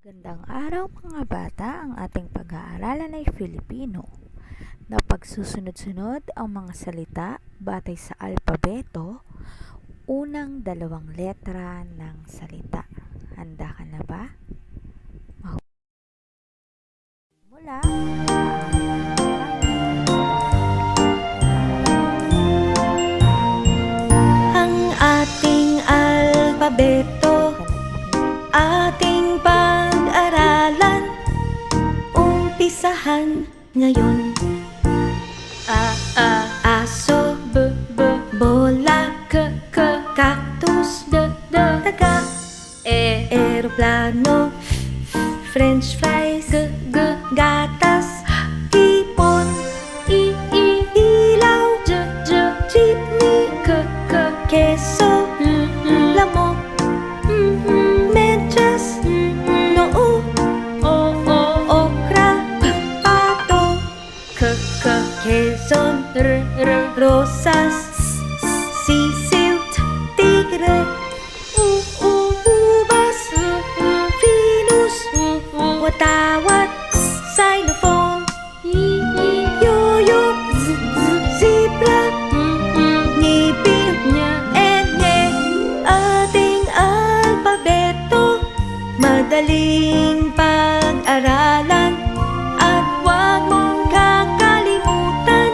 Gandang araw mga bata, ang ating pag-aaralan ay Filipino, na pagsusunod-sunod ang mga salita batay sa alpabeto, unang dalawang letra ng salita. Handa ka na ba? Mula ang ating alpabeto, ating pag-aralan, umpisahan ngayon. Aso, bola, cactus, daga, eroplano, french fries, gatas, hipon, ilaw, jeepney, keso, lamok, medyas, noo, okra, pato, quezon, rosas, sisiw, tigre, ubas, Venus, watawat, xylophone, yoyo, zebra, ngipin, ating alpabeto, madaling pag-aralan, at huwag mong kakalimutan,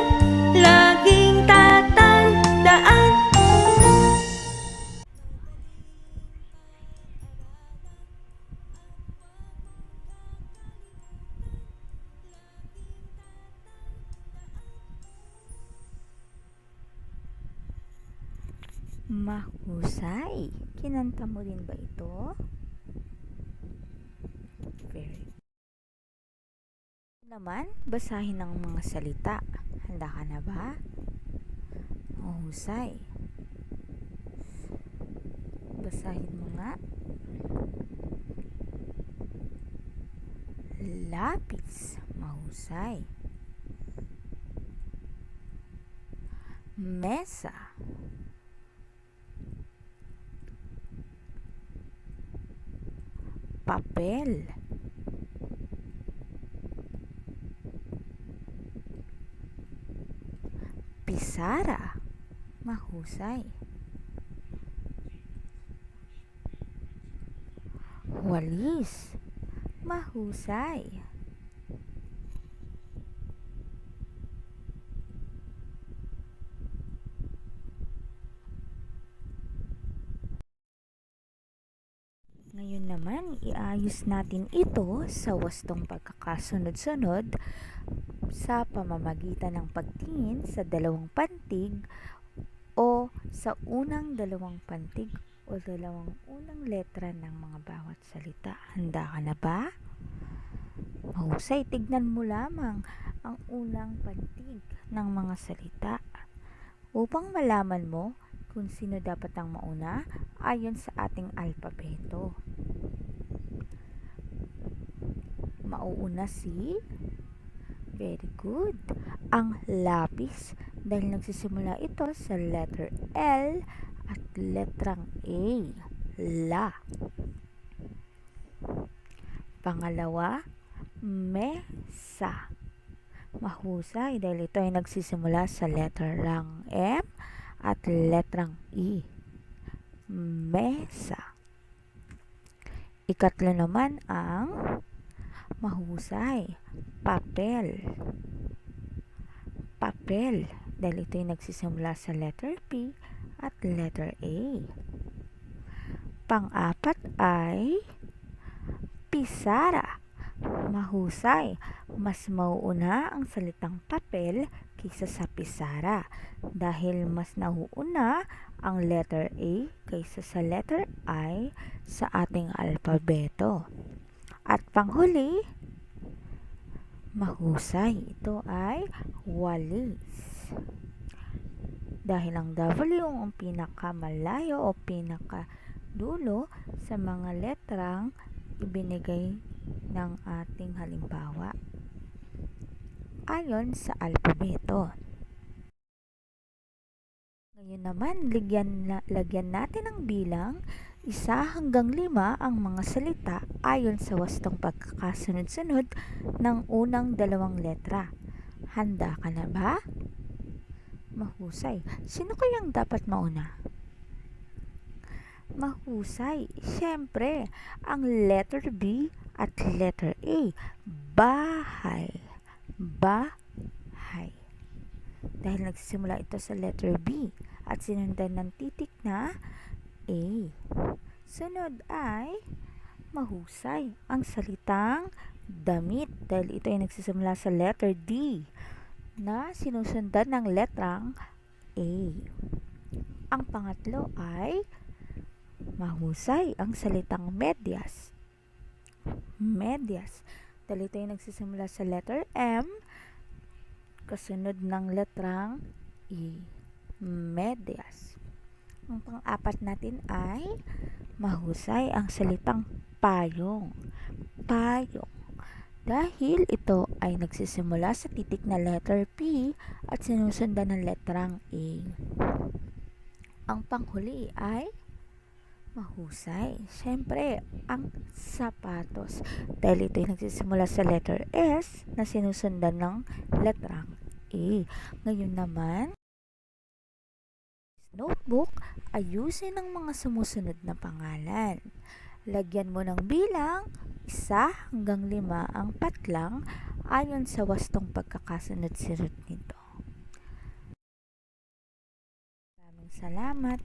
laging tatandaan. mahusay. Kinanta mo rin ba ito? Very good. Naman, basahin ang mga salita. Handa ka na ba? Mahusay. Basahin mo nga. Lapis. Mahusay. Mesa. Papel. Pisara. Mahusay. Walis. Mahusay. Ngayon naman, iayos natin ito sa wastong pagkakasunod-sunod sa pamamagitan ng pagtingin sa dalawang pantig o sa unang dalawang pantig o dalawang unang letra ng mga bawat salita. Handa ka na ba? Mahusay, tignan mo lamang ang unang pantig ng mga salita upang malaman mo kung sino dapat ang mauna ayon sa ating alpabeto. Mauuna si very good. Ang lapis dahil nagsisimula ito sa letter L at letrang A. La. Pangalawa, mesa. Mahusay dahil ito ay nagsisimula sa letrang M at letrang E. Mesa. Ikatlo naman ang mahusay. Papel. Papel. Dahil ito ay nagsisimula sa letter P at letter A. Pang-apat ay pisara. Mahusay. Mas mauuna ang salitang papel kaysa sa pisara dahil mas nauuna ang letter A kaysa sa letter I sa ating alpabeto. At panghuli, mahusay. Ito ay walis. Dahil ang W ang pinakamalayo o pinakadulo sa mga letrang ibinigay ng ating halimbawa ayon sa alpabeto. Ngayon naman, lagyan natin ng bilang 1 hanggang 5 ang mga salita ayon sa wastong pagkakasunod-sunod ng unang 2 letra. Handa ka na ba? Mahusay. Sino kayang dapat mauna? Mahusay. Siyempre, ang letter B at letter A. Bahay. Bahay. Dahil nagsisimula ito sa letter B at sinundan ng titik na A. Sunod ay mahusay ang salitang damit dahil ito ay nagsisimula sa letter D na sinusundan ng letrang A. Ang pangatlo ay mahusay ang salitang medyas. Medyas dahil ito ay nagsisimula sa letter M kasunod ng letrang E. Medyas. Ang pang-apat natin ay mahusay ang salitang payong. Payong. Dahil ito ay nagsisimula sa titik na letter P at sinusundan ng letrang A. Ang panghuli ay mahusay. Siyempre, ang sapatos. Dahil ito ay nagsisimula sa letter S na sinusundan ng letrang A. Ngayon naman, notebook, ayusin ang mga sumusunod na pangalan. Lagyan mo ng bilang 1 hanggang 5 ang patlang ayon sa wastong pagkakasunod-sunod nito. Maraming salamat.